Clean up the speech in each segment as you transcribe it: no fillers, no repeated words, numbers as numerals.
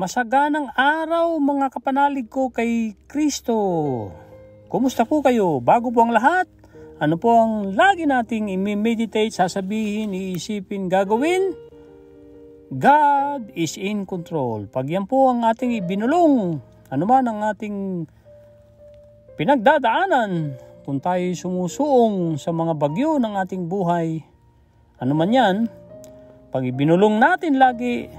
Masaganang araw mga kapanalig ko kay Kristo. Kumusta po kayo? Bago po ang lahat, ano po ang lagi nating i-meditate, sasabihin, iisipin, gagawin? God is in control. Pag yan po ang ating ibinulong, ano man ang ating pinagdadaanan, kung tayo sumusuong sa mga bagyo ng ating buhay, ano man yan, pag ibinulong natin lagi,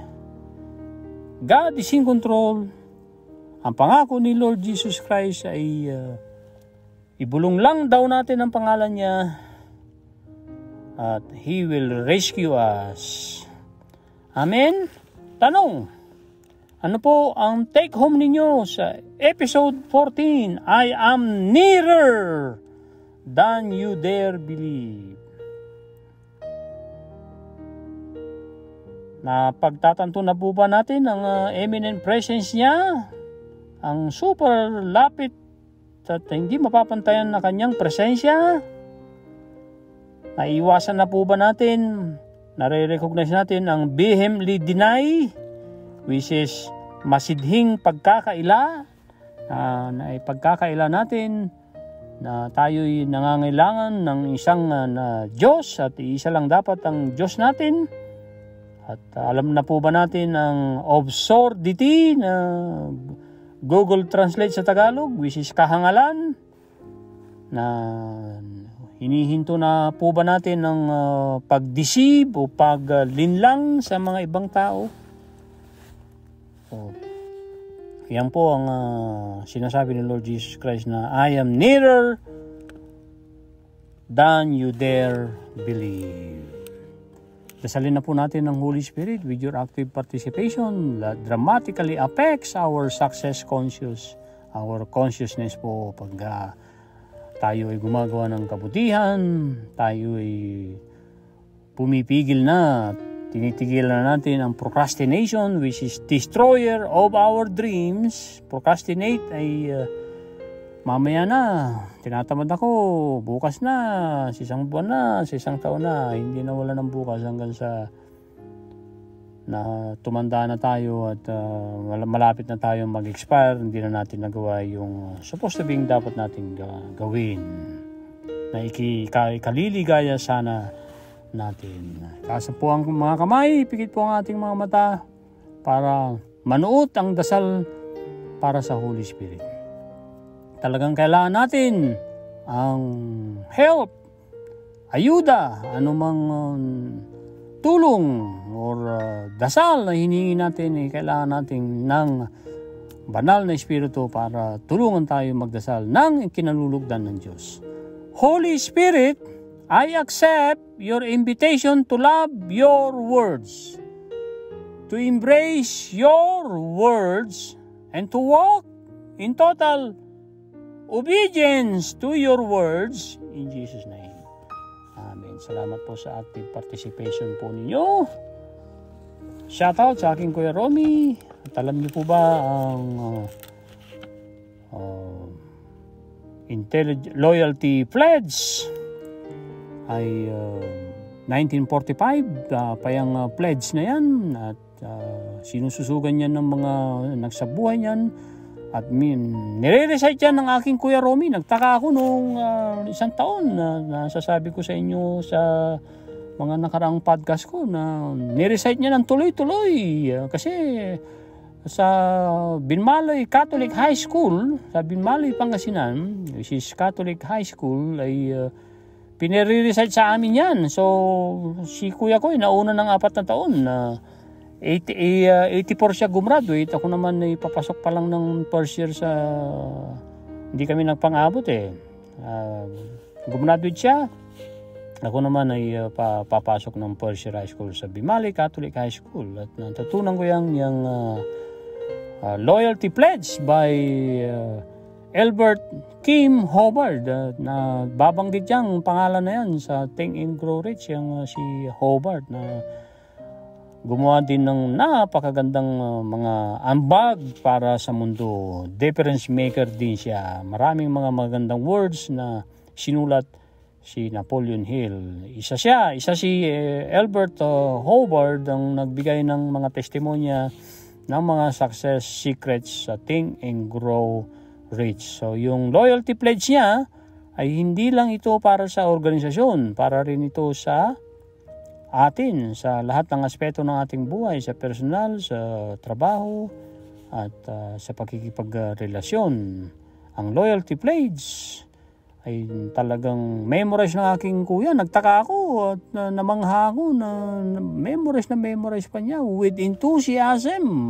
God is in control. Ang pangako ni Lord Jesus Christ ay ibulong lang daw natin ang pangalan niya at He will rescue us. Amen? Tanong, ano po ang take home ninyo sa episode 14? I am nearer than you dare believe. Napagtatanto na po ba natin ang eminent presence niya? Ang super lapit at hindi mapapantayan na kanyang presensya? Naiwasan na po ba natin, nare-recognize natin ang vehemently deny, which is masidhing pagkakaila, na ipagkakaila natin na tayo'y nangangailangan ng isang Diyos at isa lang dapat ang Diyos natin? At alam na po ba natin ang absurdity na Google Translate sa Tagalog, which is kahangalan, na hinihinto na po ba natin ng pag-deceive o paglinlang sa mga ibang tao? So, yan po ang sinasabi ni Lord Jesus Christ na I am nearer than you dare believe. Dasalin na po natin ng Holy Spirit with your active participation that dramatically affects our success conscious, our consciousness po pag tayo ay gumagawa ng kabutihan, tayo ay pumipigil na, tinitigil na natin ang procrastination which is destroyer of our dreams. Procrastinate ay mamaya na, tinatamad ako, bukas na, sa isang buwan na, sa isang taon na, hindi na wala ng bukas hanggang sa na tumanda na tayo at malapit na tayo mag-expire, hindi na natin nagawa yung supposed to being dapat natin gawin na ikaliligaya sana natin. Taas po ang mga kamay, pikit po ang ating mga mata para manuot ang dasal para sa Holy Spirit. Talagang kailangan natin ang help, ayuda, anumang tulong or dasal na hiningi natin, kailangan natin ng banal na Espiritu para tulungan tayo magdasal ng kinalulugdan ng Diyos. Holy Spirit, I accept your invitation to love your words, to embrace your words, and to walk in total obedience to your words in Jesus' name. Amen. Salamat po sa active participation po ninyo. Shoutout sa aking Kuya Romy. At alam niyo po ba ang loyalty pledge ay 1945 pa yung pledge na yan at sinususugan yan ng mga nagsabuhay niyan. At nire-recite yan ng aking Kuya Romy. Nagtaka ako nung isang taon na nasasabi ko sa inyo sa mga nakaraang podcast ko na nire-recite niya ng tuloy-tuloy. Kasi sa Binmaloy Catholic High School, sa Binmaloy, Pangasinan, which is Catholic High School, ay pinire-recite sa amin yan. So, si Kuya ko ay nauna ng 4 na taon na 84 siya gumraduate. Ako naman ay papasok pa lang ng first year sa... Hindi kami nagpang-abot eh. Gumraduate siya. Ako naman ay papasok ng first year high school sa Bimali Catholic High School. At natutunan ko yung loyalty pledge by Albert Kim Hobart. Na babanggit yang pangalan na yan sa Think and Grow Rich, yung si Hobart na gumawa din ng napakagandang mga ambag para sa mundo. Difference maker din siya. Maraming mga magandang words na sinulat si Napoleon Hill. Isa si Albert Hobart ang nagbigay ng mga testimonya ng mga success secrets sa Think and Grow Rich. So yung loyalty pledge niya ay hindi lang ito para sa organisasyon, para rin ito sa atin, sa lahat ng aspeto ng ating buhay, sa personal, sa trabaho, at sa pakikipagrelasyon. Ang loyalty pledge ay talagang memorize ng aking kuya. Nagtaka ako at namangha ako na memorize pa niya with enthusiasm.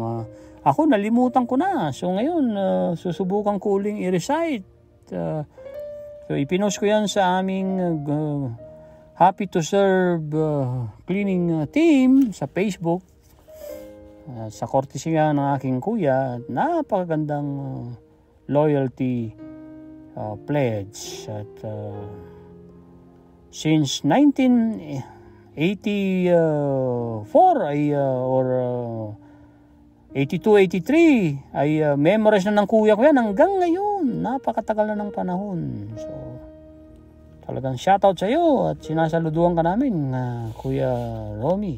Ako nalimutan ko na. So ngayon, susubukan ko uling i-recite. So ipinost ko yan sa aming Happy to Serve cleaning team sa Facebook. Sa kortesya ng aking kuya, napakagandang loyalty pledge. At since 1984 ay or 82-83 ay memorize na ng kuya ko yan hanggang ngayon. Napakatagal na ng panahon. So talagang shoutout sa iyo at sinasaluduan ka namin, Kuya Romy.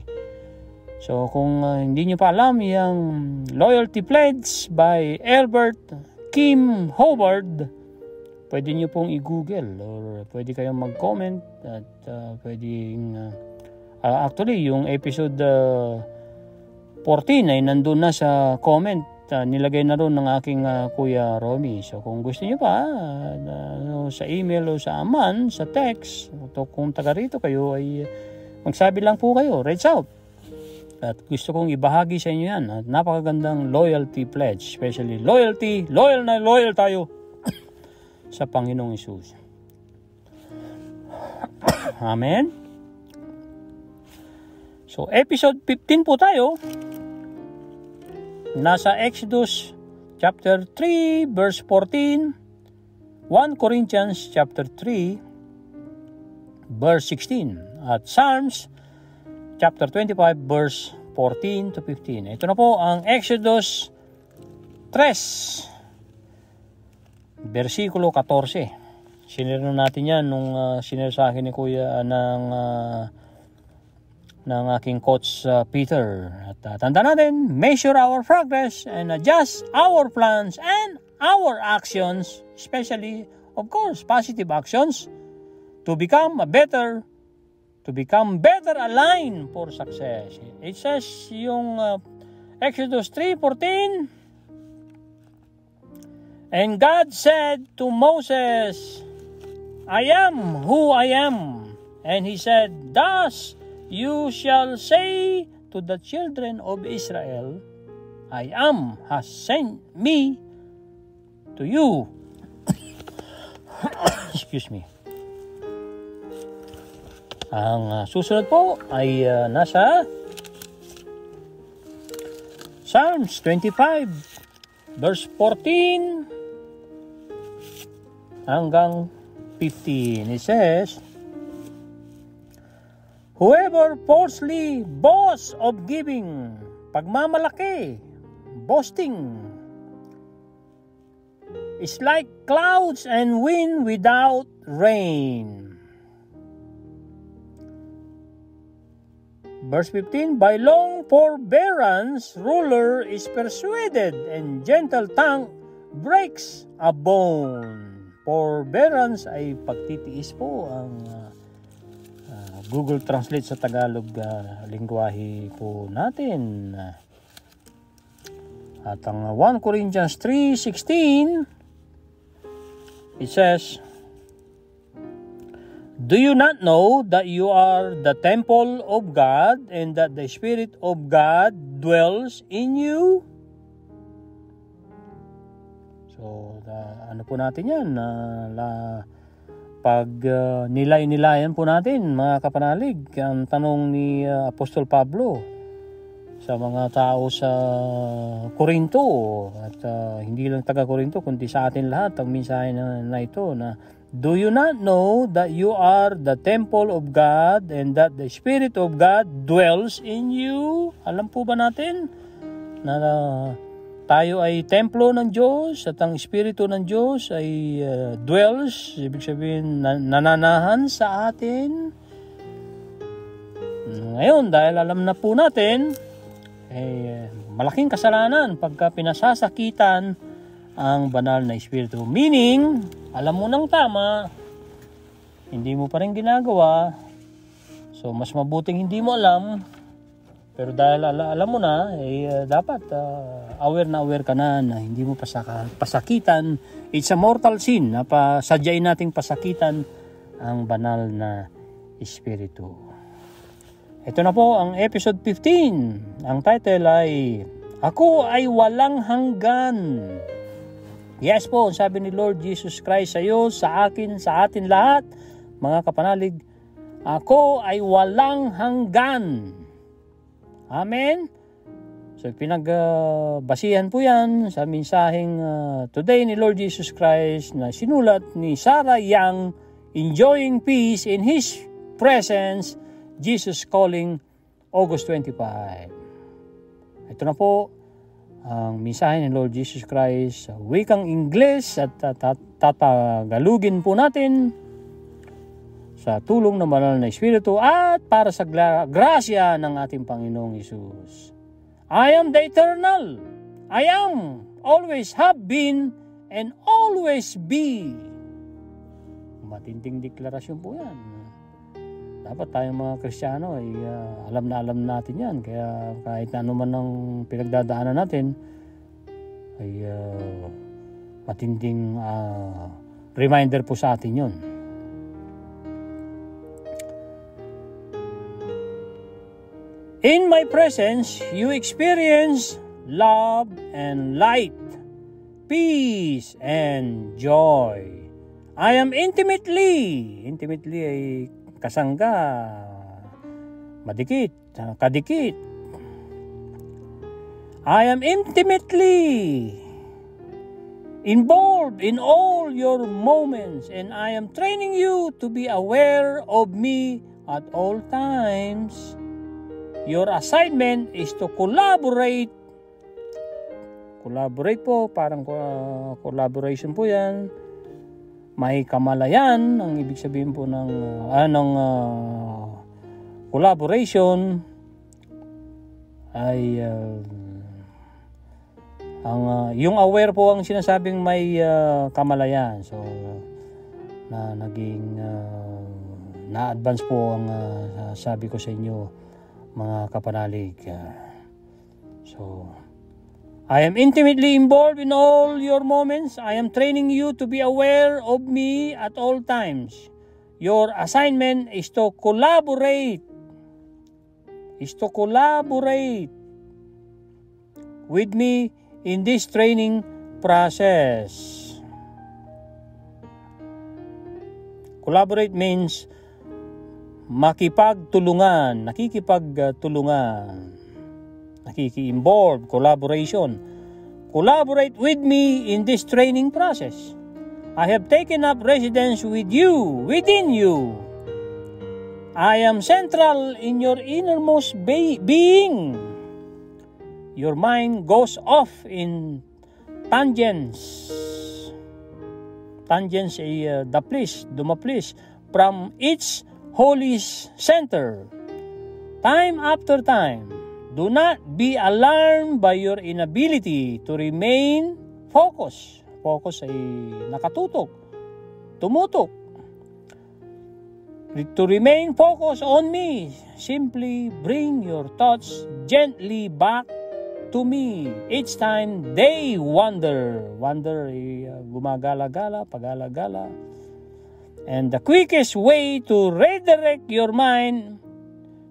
So kung hindi nyo pa alam yung Loyalty Pledge by Albert Kim Howard, pwede nyo pong i-google or pwede kayong mag-comment at pwedeng actually yung episode 14 ay nandun na sa comment. Nilagay na ron ng aking Kuya Romy. So kung gusto niyo pa sa email o sa aman, sa text, kung taga rito kayo ay magsabi lang po kayo, reach out. At gusto kong ibahagi sa inyo yan. At napakagandang loyalty pledge, especially loyalty, loyal na loyal tayo sa Panginoong Hesus. Amen. So episode 15 po tayo. Nasa Exodus chapter 3 verse 14, 1 Corinthians chapter 3 verse 16, at Psalms chapter 25 verse 14 to 15. Ito na po ang Exodus 3 versikulo 14. Sinira natin yan nung sinira sa akin ni Kuya ng aking coach Peter. At tanda natin, measure our progress and adjust our plans and our actions, especially, of course, positive actions, to become better aligned for success. It says yung Exodus 3:14, and God said to Moses, I am who I am. And he said, thus you shall say to the children of Israel, I am has sent me to you. Excuse me. Ang susunod po ay nasa Psalms 25 verse 14 hanggang 15. It says, whoever falsely boasts of giving, pagmamalaki, boasting, is like clouds and wind without rain. Verse 15, by long forbearance, ruler is persuaded, and gentle tongue breaks a bone. Forbearance ay pagtitiis po ang Google Translate sa Tagalog lingwahe po natin. At ang 1 Corinthians 3:16, it says, do you not know that you are the temple of God and that the Spirit of God dwells in you? So, ano po natin yan? Pag nilay-nilayan po natin, mga kapanalig, ang tanong ni Apostol Pablo sa mga tao sa Corinto, at hindi lang taga-Corinto, kundi sa atin lahat, ang mensahe na ito, na do you not know that you are the temple of God and that the Spirit of God dwells in you? Alam po ba natin na tayo ay templo ng Diyos at ang Espiritu ng Diyos ay dwells, ibig sabihin nananahan sa atin. Ngayon, dahil alam na po natin, malaking kasalanan pagka pinasasakitan ang banal na Espiritu. Meaning, alam mo ng tama, hindi mo pa rin ginagawa. So, mas mabuting hindi mo alam. Pero dahil alam mo na, dapat aware ka na hindi mo pasakitan. It's a mortal sin na sadyain nating pasakitan ang banal na Espiritu. Ito na po ang episode 15. Ang title ay, Ako ay walang hanggan. Yes po, sabi ni Lord Jesus Christ sa iyo, sa akin, sa atin lahat, mga kapanalig, ako ay walang hanggan. Amen? So pinagbasihan po yan sa mensaheng today ni Lord Jesus Christ na sinulat ni Sarah Young, Enjoying Peace in His Presence, Jesus Calling, August 25. Ito na po ang mensahe ni Lord Jesus Christ sa wikang Ingles at tatagalugin po natin sa tulong ng banal na Espiritu at para sa grasya ng ating Panginoong Hesus. I am the eternal. I am, always have been, and always be. Matinding deklarasyon po yan. Dapat tayong mga Kristiyano ay alam natin yan. Kaya kahit na ano man ang pinagdadaanan natin, ay matinding reminder po sa atin yun. In my presence, you experience love and light, peace and joy. I am intimately ay kasangga, madikit, kadikit. I am intimately involved in all your moments, and I am training you to be aware of me at all times. Your assignment is to collaborate. Collaborate po, parang collaboration po yan. May kamalayan, ang ibig sabihin po ng collaboration ay yung aware po ang sinasabing may kamalayan. So na naging na-advance po ang sabi ko sa inyo, mga kapanalig. So I am intimately involved in all your moments. I am training you to be aware of me at all times. Your assignment is to collaborate. With me in this training process. Collaborate means nakikipagtulungan, nakiki-involve, collaboration. Collaborate with me in this training process. I have taken up residence with you, within you. I am central in your innermost being. Your mind goes off in tangents. Tangents ay dumaplis from its holy center. Time after time. Do not be alarmed by your inability to remain focused. Focus ay nakatutok, tumutok. To remain focused on me, simply bring your thoughts gently back to me. Each time they wander ay gumagala-gala, pagala-gala. And the quickest way to redirect your mind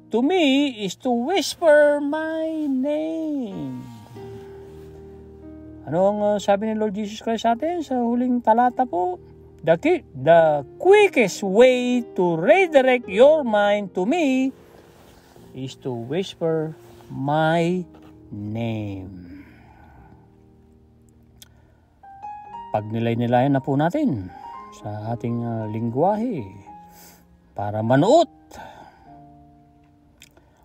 to me is to whisper my name. Ano ang sabi ni Lord Jesus Christ sa atin sa huling talata po? The quickest way to redirect your mind to me is to whisper my name. Pagnilay-nilayan na po natin sa ating lingwahe para manuot.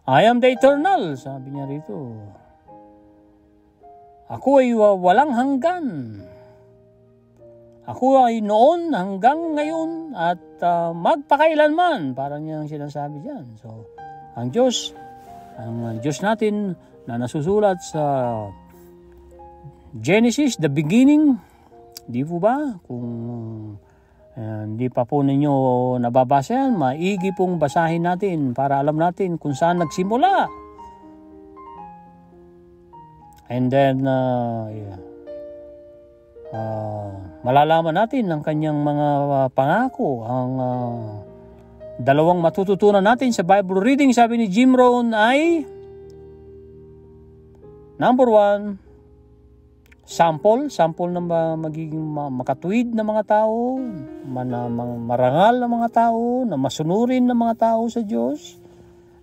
I am the eternal, sabi niya rito. Ako ay walang hanggan. Ako ay noon hanggang ngayon at magpakailanman. Parang niyang sinasabi diyan. So, ang Diyos natin na nasusulat sa Genesis, the beginning. Di po ba? Kung hindi pa po ninyo nababasa yan, maigi pong basahin natin para alam natin kung saan nagsimula. And then, malalaman natin ang kanyang mga pangako. Ang dalawang matututunan natin sa Bible reading, sabi ni Jim Rohn, ay number 1, sample na magiging makatuwid na mga tao, marangal na mga tao, na masunurin na mga tao sa Diyos.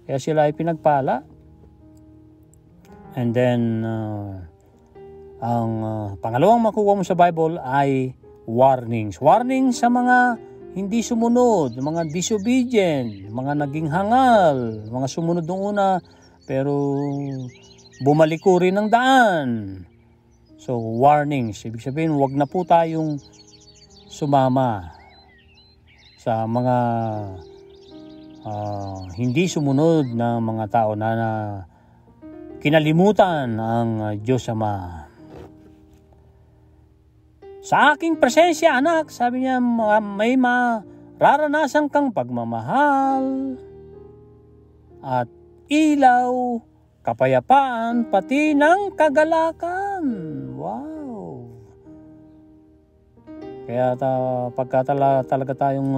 Kaya sila ay pinagpala. And then, ang pangalawang makuha mo sa Bible ay warnings. Warnings sa mga hindi sumunod, mga disobedient, mga naging hangal, mga sumunod nung una, pero bumaliko rin ng daan. So, warnings. Ibig sabihin, huwag na po tayong sumama sa mga hindi sumunod na mga tao na kinalimutan ang Diyos Ama. Sa aking presensya, anak, sabi niya, may mararanasan kang pagmamahal at ilaw, kapayapaan, pati ng kagalakan. Wow! Kaya pagka talaga tayong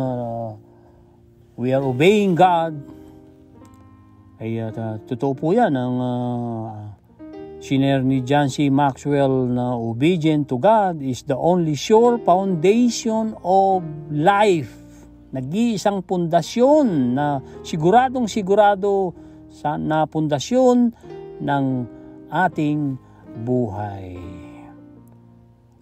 we are obeying God, ay totoo po yan ang siner ni John C. Maxwell na obedient to God is the only sure foundation of life. Nag-iisang pundasyon na siguradong-sigurado na pundasyon ng ating buhay.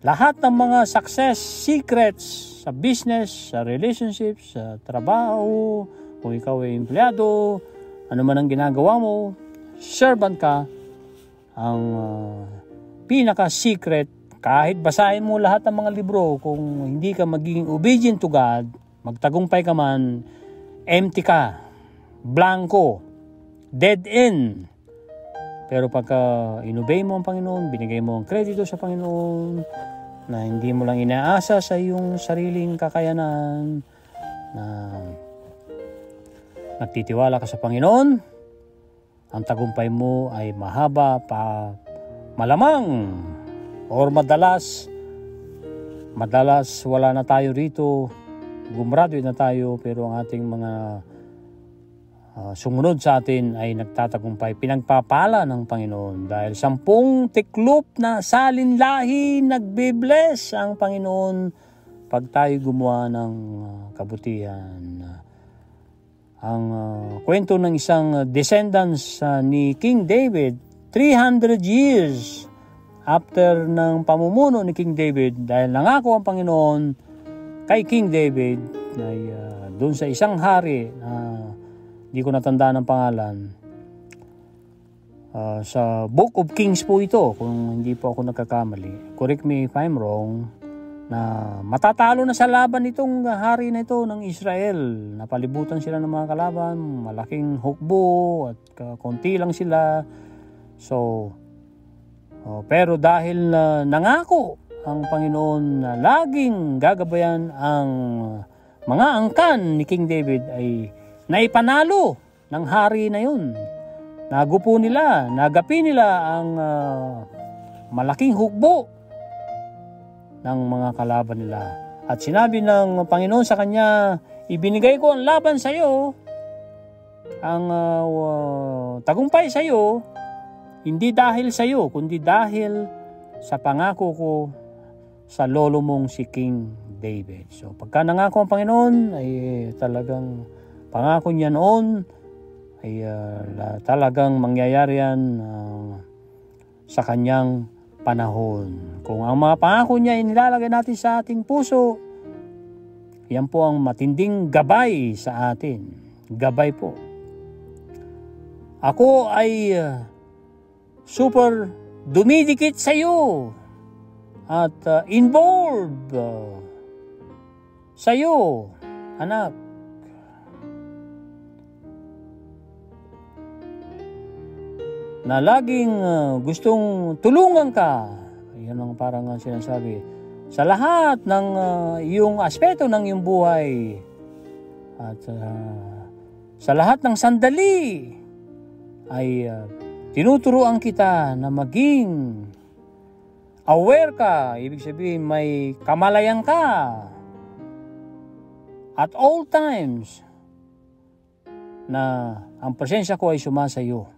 Lahat ng mga success secrets sa business, sa relationships, sa trabaho, kung ikaw ay empleyado, ano man ang ginagawa mo, servant ka, ang pinaka-secret, kahit basahin mo lahat ng mga libro, kung hindi ka magiging obedient to God, magtagumpay ka man, empty ka, blanco, dead end. Pero pagka inobey mo ang Panginoon, binigay mo ang kredito sa Panginoon, na hindi mo lang inaasa sa iyong sariling kakayanan, na nagtitiwala ka sa Panginoon, ang tagumpay mo ay mahaba pa malamang or madalas wala na tayo rito, gumraduate na tayo, pero ang ating mga sumunod sa atin ay nagtatagumpay, pinagpapala ng Panginoon dahil 10 tiklop na salinlahi nagbe-bless ang Panginoon pag tayo gumawa ng kabutihan. Ang kwento ng isang descendants ni King David, 300 years after ng pamumuno ni King David, dahil nangako ang Panginoon kay King David ay doon sa isang hari na hindi ko natandaan ang pangalan, sa Book of Kings po ito, kung hindi po ako nagkakamali, correct me if I'm wrong, na matatalo na sa laban itong hari na ito ng Israel. Napalibutan sila ng mga kalaban, malaking hukbo at konti lang sila. So, pero dahil nangako ang Panginoon na laging gagabayan ang mga angkan ni King David, ay naipanalo ng hari na yun. Nagupo nila, nagapi nila ang malaking hukbo ng mga kalaban nila. At sinabi ng Panginoon sa kanya, ibinigay ko ang laban sa iyo, ang tagumpay sa iyo, hindi dahil sa iyo, kundi dahil sa pangako ko sa lolo mong si King David. So pagka nangako ang Panginoon, ay talagang pangako niya noon ay talagang mangyayari yan sa kanyang panahon. Kung ang mga pangako niya inilalagay natin sa ating puso, yan po ang matinding gabay sa atin. Gabay po. Ako ay super dumidikit sa iyo at involved sa iyo, anak. na laging gustong tulungan ka. Yan ang parang sinasabi. Sa lahat ng iyong aspeto ng iyong buhay at sa lahat ng sandali ay tinuturuan kita na maging aware ka. Ibig sabihin may kamalayan ka at all times na ang presensya ko ay sumasayo.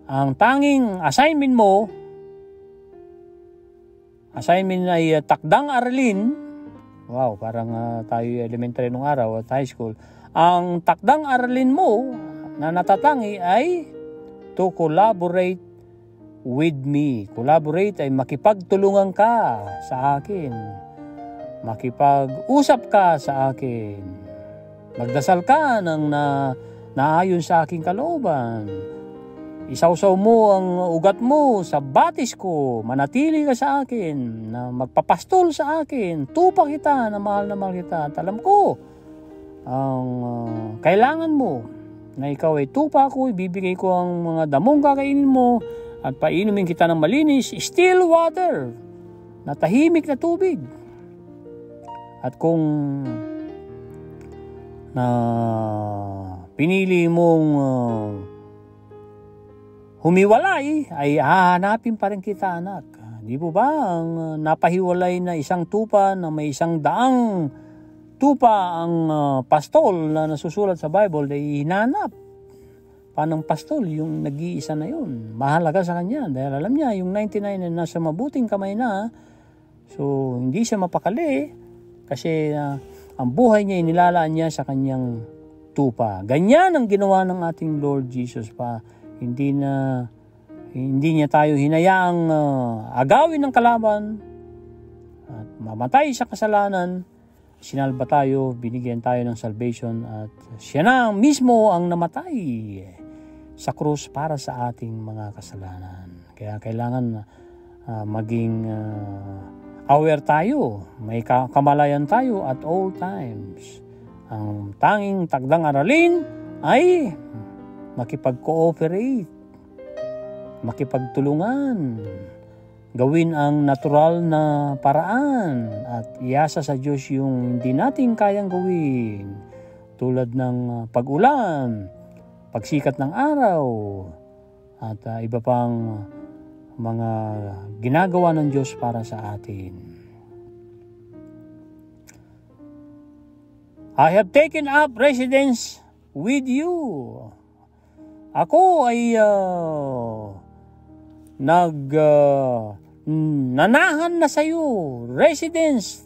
Ang tanging assignment mo, assignment ay takdang aralin. Wow, parang tayo elementary nung araw at high school. Ang takdang aralin mo na natatangi ay to collaborate with me. Collaborate ay makipagtulungan ka sa akin. Makipag-usap ka sa akin. Magdasal ka ng naayon sa aking kalooban. Isawsaw mo ang ugat mo sa batis ko. Manatili ka sa akin, na magpapastol sa akin. Tupa kita, na mahal kita. At alam ko, ang kailangan mo, na ikaw ay tupa ko, ibibigay ko ang mga damong kakainin mo, at painumin kita ng malinis, still water, na tahimik na tubig. At kung pinili mong humiwalay, ay hahanapin pa rin kita, anak. Di po ba ang napahiwalay na isang tupa na may isang daang tupa ang pastol na nasusulat sa Bible ay hinanap? Panang pastol, yung nag-iisa na yun. Mahalaga sa kanya dahil alam niya yung 99 ay nasa mabuting kamay na. So hindi siya mapakali kasi ang buhay niya inilalaan niya sa kanyang tupa. Ganyan ang ginawa ng ating Lord Jesus pa. Hindi niya tayo hinayaang agawin ng kalaban at mamatay sa kasalanan. Sinalba tayo, binigyan tayo ng salvation at siya na mismo ang namatay sa krus para sa ating mga kasalanan. Kaya kailangan maging aware tayo, may kamalayan tayo at all times. Ang tanging takdang aralin ay makipag-cooperate, makipagtulungan, gawin ang natural na paraan at iasa sa Diyos yung hindi natin kayang gawin tulad ng pag-ulan, pagsikat ng araw at iba pang mga ginagawa ng Diyos para sa atin. I have taken up residence with you. Ako ay nanahan na sa iyo, residence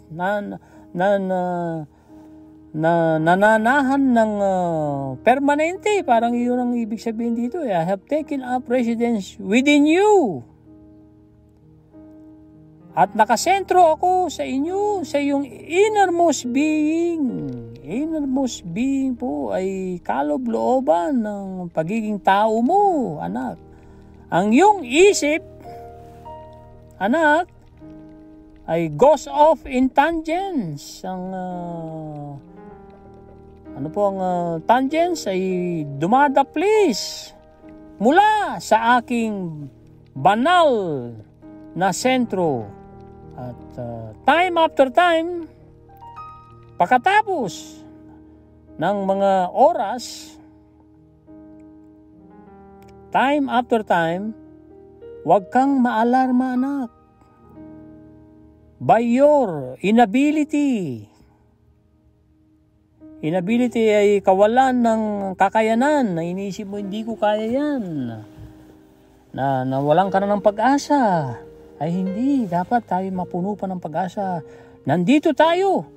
nananahan ng permanente, parang iyon ang ibig sabihin dito. I have taken up residence within you. At nakasentro ako sa inyo, sa iyong innermost being. Innermost being po ay kaloob-looban ng pagiging tao mo, anak. Ang iyong isip, anak, ay goes off in tangents. Ang tangents ay dumadaplis mula sa aking banal na sentro. At time after time, pagkatapos ng mga oras, time after time, huwag kang maalarma, anak. By your inability. Inability ay kawalan ng kakayanan na iniisip mo hindi ko kaya yan. Na nawalan ka na ng pag-asa. Ay hindi, dapat tayo mapuno pa ng pag-asa. Nandito tayo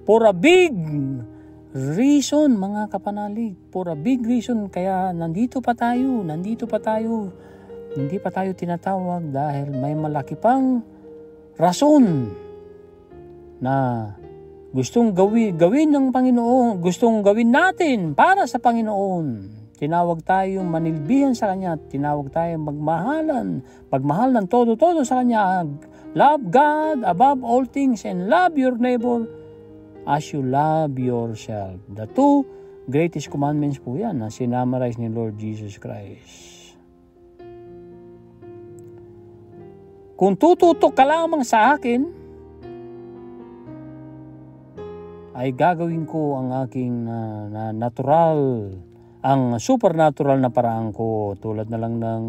for a big reason, mga kapanalig. For a big reason, kaya nandito pa tayo. Hindi pa tayo tinatawag dahil may malaki pang rason na gustong gawin ng Panginoon, gustong gawin natin para sa Panginoon. Tinawag tayong manilbihan sa Kanya, tinawag tayong magmahal ng todo-todo sa Kanya. Love God above all things and love your neighbor as you love yourself. The two greatest commandments po yan na sinamarize ni Lord Jesus Christ. kung tututok ka lamang sa akin, ay gagawin ko ang aking natural, ang supernatural na paraan ko. Tulad na lang ng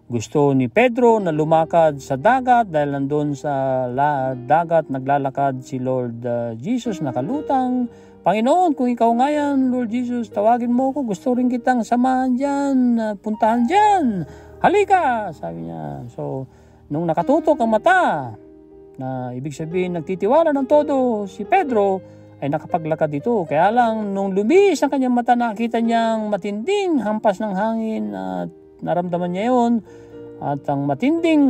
gusto ni Pedro na lumakad sa dagat dahil nandun sa dagat naglalakad si Lord Jesus nakalutang. Panginoon, kung ikaw nga yan, Lord Jesus, tawagin mo ko. Gusto rin kitang samahan dyan, puntahan dyan. Halika, sabi niya. So, nung nakatutok ang mata, na ibig sabihin nagtitiwala ng todo si Pedro, ay nakapaglakad ito. Kaya lang, nung lumihis ang kanyang mata, nakita niyang matinding hampas ng hangin at naramdaman niya yun. At ang matinding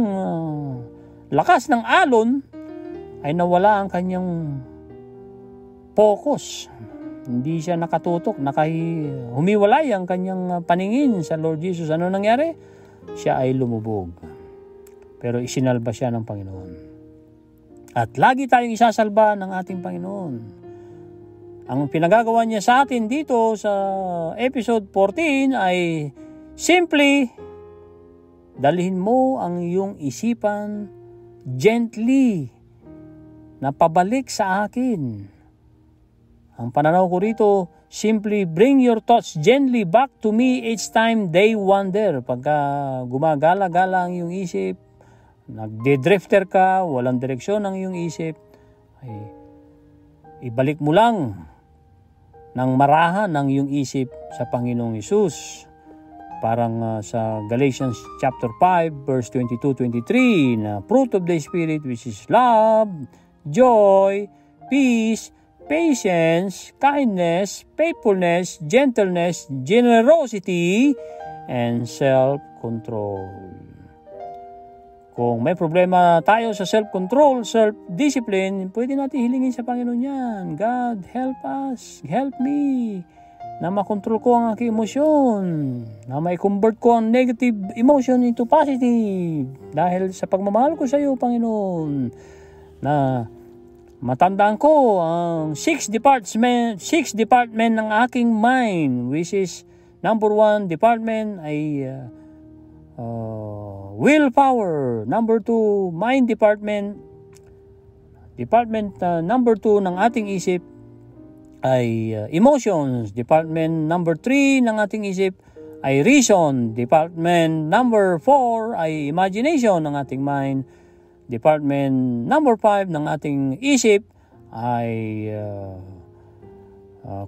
lakas ng alon ay nawala ang kanyang focus. Hindi siya nakatutok, humiwalay ang kanyang paningin sa Lord Jesus. Ano nangyari? Siya ay lumubog. Pero isinalba siya ng Panginoon. At lagi tayong isasalba ng ating Panginoon. Ang pinagagawa niya sa atin dito sa episode 14 ay simply dalhin mo ang iyong isipan gently na pabalik sa akin. Ang pananaw ko rito, simply bring your thoughts gently back to me each time they wander. Pagka gumagala-gala ang iyong isip, nagde-drifter ka, walang direksyon ang iyong isip, ay ibalik mo lang ng marahan ang iyong isip sa Panginoong Hesus. Parang sa Galatians chapter 5 verse 22-23 na fruit of the Spirit, which is love, joy, peace, patience, kindness, faithfulness, gentleness, generosity, and self-control. Kung may problema tayo sa self-control, self-discipline, pwede natin hilingin sa Panginoon yan. God, help us, help me, na makontrol ko ang aking emosyon, na mai-convert ko ang negative emotion into positive. Dahil sa pagmamahal ko sa iyo, Panginoon, na matandaan ko ang 6 department ng aking mind, which is number 1 department ay willpower, number 2 mind department, number 2 ng ating isip ay emotions, department number 3 ng ating isip ay reason, department number 4 ay imagination ng ating mind, department number 5 ng ating isip ay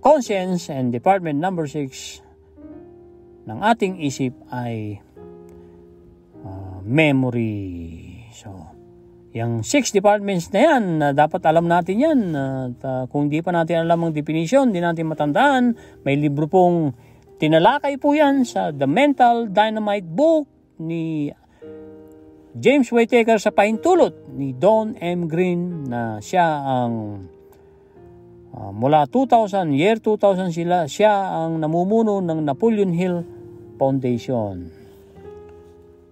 conscience, and department number 6 ng ating isip ay memory. So, yung 6 departments na yan, dapat alam natin yan. At kung di pa natin alam ang definition, di natin matandaan, may libro pong tinalakay po yan sa The Mental Dynamite Book ni James Whittaker sa pahintulot ni Don M. Green, na siya ang mula 2000 siya ang namumuno ng Napoleon Hill Foundation.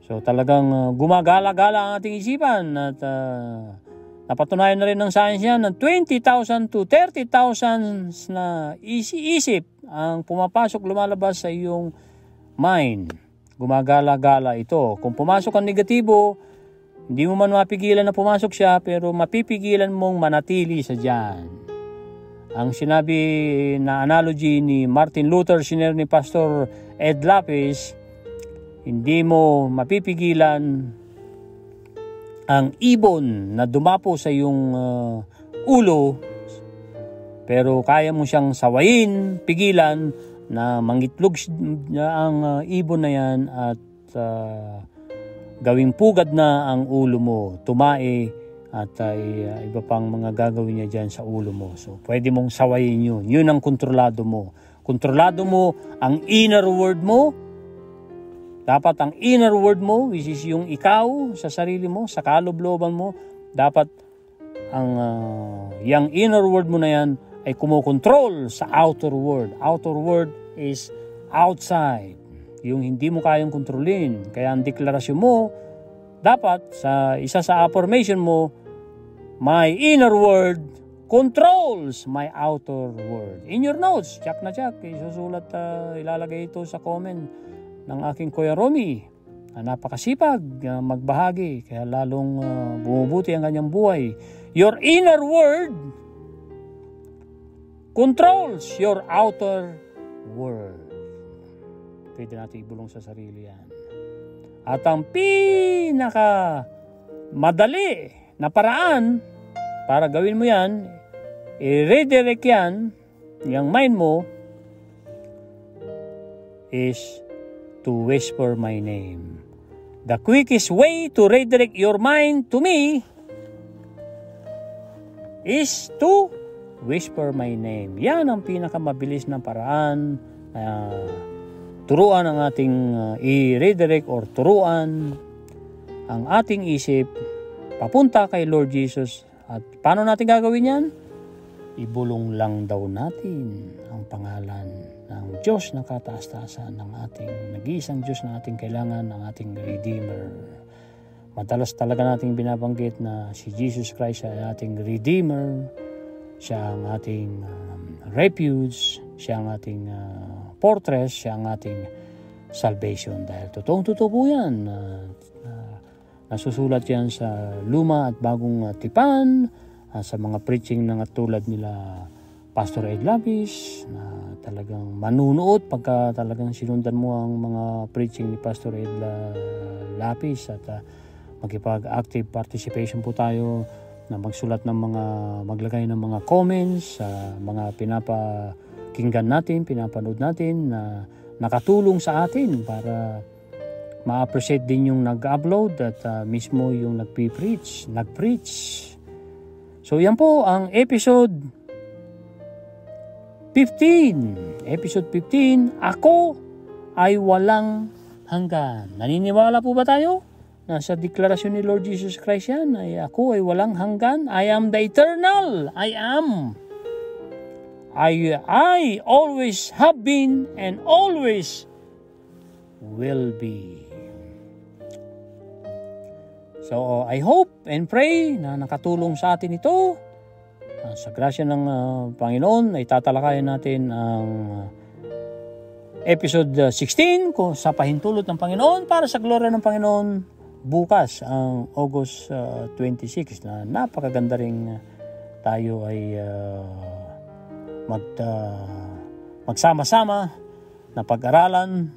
So talagang gumagala-gala ang ating isipan at napatunayan na rin ng science yan na 20,000 to 30,000 na isip ang pumapasok, lumalabas sa iyong mind. Gumagala-gala ito. Kung pumasok ang negatibo, hindi mo man mapigilan na pumasok siya, pero mapipigilan mong manatili sa diyan. Ang sinabi na analogy ni Martin Luther, siner ni Pastor Ed Lapis, hindi mo mapipigilan ang ibon na dumapo sa iyong ulo, pero kaya mo siyang sawayin, pigilan, na mangitlog ang ibon na yan at gawing pugad na ang ulo mo, tumae at iba pang mga gagawin niya dyan sa ulo mo. So pwede mong sawayin yun. Yun ang kontrolado mo. Kontrolado mo ang inner world mo. Dapat ang inner world mo, which is yung ikaw sa sarili mo, sa kaloob-looban mo, dapat ang yung inner world mo na yan ay kumokontrol sa outer world. Outer world is outside. Yung hindi mo kayang kontrolin. Kaya ang deklarasyon mo, dapat sa isa sa affirmation mo, my inner world controls my outer world. In your notes, check, isusulat, ilalagay ito sa comment ng aking Kuya Romy. napakasipag magbahagi, kaya lalong bumubuti ang kanyang buhay. Your inner world controls your outer world. Pwede natin ibulong sa sarili yan. At ang pinaka madali na paraan para gawin mo yan, i-redirect yan, yung mind mo, is to whisper my name. The quickest way to redirect your mind to me is to whisper my name. Yan ang pinakamabilis na paraan. Turuan ang ating i-redirect or turuan ang ating isip papunta kay Lord Jesus. At paano natin gagawin yan? Ibulong lang daw natin ang pangalan ng Diyos na kataas-taasan, ng ating nag-iisang Diyos na ating kailangan, ng ating Redeemer. Madalas talaga nating binabanggit na si Jesus Christ ay ating Redeemer, siya ang ating refuge, siya ang ating fortress, siya ang ating salvation. Dahil totoong-totoo po yan. Nasusulat yan sa Luma at Bagong Tipan, sa mga preaching na tulad nila Pastor Ed Lapis, na talagang manunood pagka talagang sinundan mo ang mga preaching ni Pastor Ed Lapis, at magkipag-active participation po tayo na magsulat ng mga, maglagay ng mga comments sa mga pinapakinggan natin, pinapanood natin na nakatulong sa atin para ma-appreciate din yung nag-upload at mismo yung nag-preach. So yan po ang episode 15. Episode 15, ako ay walang hanggan. Naniniwala po ba tayo? Nasa deklarasyon ni Lord Jesus Christ yan, ay ako ay walang hanggan. I am the eternal. I am. I always have been and always will be. So I hope and pray na nakatulong sa atin ito. Sa grasya ng Panginoon ay tatalakayan natin ang episode 16 kung sa pahintulot ng Panginoon para sa gloria ng Panginoon bukas ang August 26 na napakaganda ring tayo ay magsama-sama na pag-aralan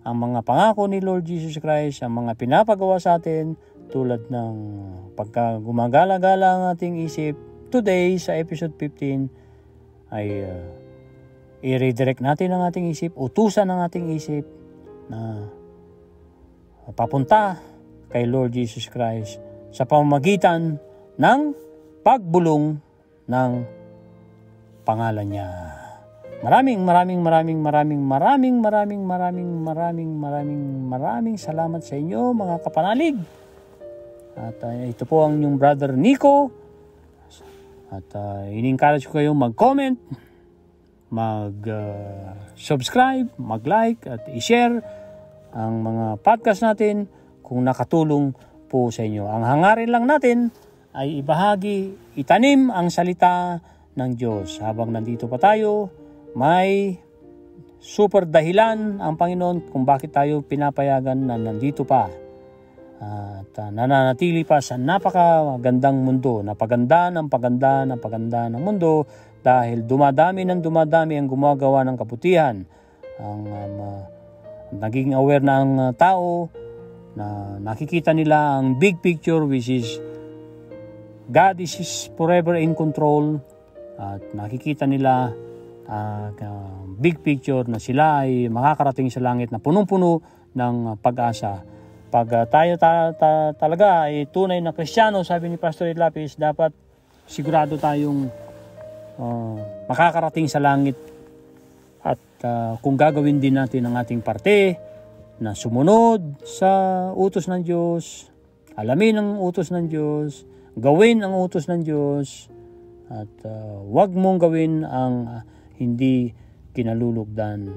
ang mga pangako ni Lord Jesus Christ, ang mga pinapagawa sa atin tulad ng pagka gumagala-gala ang ating isip. Today sa episode 15 ay i-redirect natin ang ating isip, utusan ang ating isip na papunta kay Lord Jesus Christ sa pamamagitan ng pagbulong ng pangalan niya. Maraming salamat sa inyo mga kapanalig. At ito po ang inyong brother Nico. At in-encourage ko kayong mag-comment, mag-subscribe, mag-like at i-share ang mga podcast natin kung nakatulong po sa inyo. Ang hangarin lang natin ay ibahagi, itanim ang salita ng Diyos. Habang nandito pa tayo, may super dahilan ang Panginoon kung bakit tayo pinapayagan na nandito pa. At nananatili pa sa napakagandang mundo, napaganda ng mundo dahil dumadami ang gumagawa ng kabutihan. Ang naging aware na ang tao na nakikita nila ang big picture, which is God is forever in control, at nakikita nila big picture na sila ay makakarating sa langit na punong-puno ng pag-asa. Pag tayo talaga ay tunay na Kristiyano, sabi ni Pastor Ed Lapis, dapat sigurado tayong makakarating sa langit. At kung gagawin din natin ang ating parte na sumunod sa utos ng Diyos, alamin ang utos ng Diyos, gawin ang utos ng Diyos, at wag mong gawin ang hindi kinalulugdan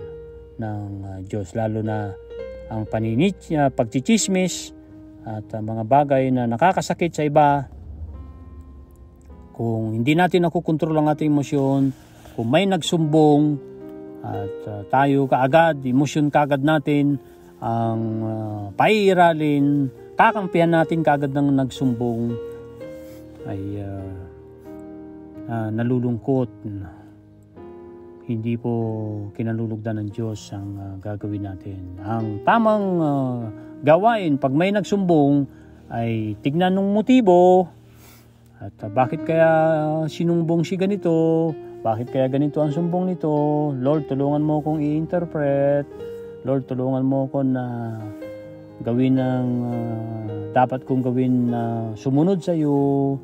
ng Diyos, lalo na ang pagchichismis at mga bagay na nakakasakit sa iba. Kung hindi natin nakukontrol ang ating emosyon, kung may nagsumbong at tayo kaagad, emosyon kaagad natin ang pairalin, kakampihan natin kagad ng nagsumbong ay nalulungkot. Hindi po kinalulugdan ng Diyos ang gagawin natin. Ang tamang gawain pag may nagsumbong ay tignan ng motibo at bakit kaya sinumbong si ganito, bakit kaya ganito ang sumbong nito. Lord, tulungan mo kong i-interpret. Lord, tulungan mo ko na gawin ang dapat kong gawin na sumunod sa iyo,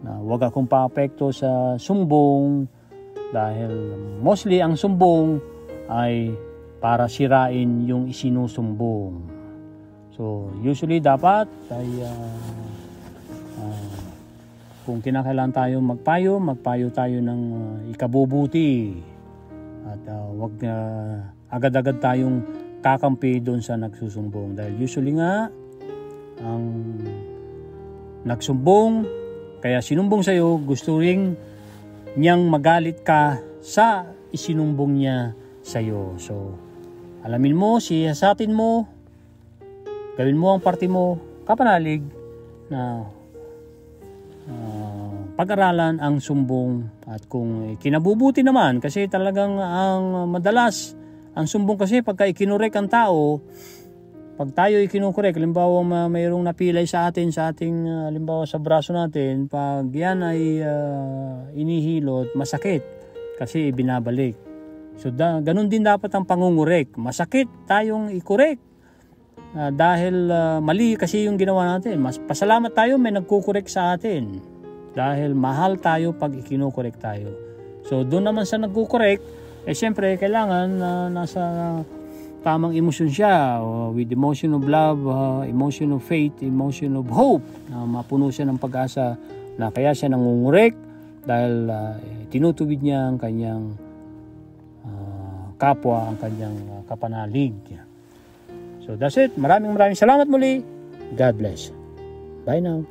na huwag akong paapekto sa sumbong, dahil mostly ang sumbong ay para sirain yung isinusumbong. So usually dapat ay kung kinakailangan tayo magpayo tayo ng ikabubuti at wag agad-agad tayong kakampi doon sa nagsusumbong, dahil usually nga ang nagsumbong kaya sinumbong sa iyo gusto ring niyang magalit ka sa isinumbong niya sa iyo. So alamin mo, siyasatin mo, gawin mo ang parte mo, kapanalig na pag-aralan ang sumbong. At kung kinabubuti naman, kasi talagang ang madalas ang sumbong kasi pagka ikinurek ang tao, pag tayo ikinukorek, halimbawa mayroong napilay sa ating halimbawa sa braso natin, pag yan ay inihilot, masakit kasi binabalik. So ganun din dapat ang pangungurek. Masakit tayong ikorek dahil mali kasi yung ginawa natin. Mas pasalamat tayo may nagkukorek sa atin dahil mahal tayo pag ikinukorek tayo. So doon naman sa nagkukorek, siyempre kailangan nasa tamang emosyon siya, with emotion of love, emotion of faith, emotion of hope, na mapuno siya ng pag-asa na kaya siya nangungurek dahil tinutuwid niya ang kanyang kapwa, ang kanyang kapanalig. So that's it. Maraming salamat muli. God bless. Bye now.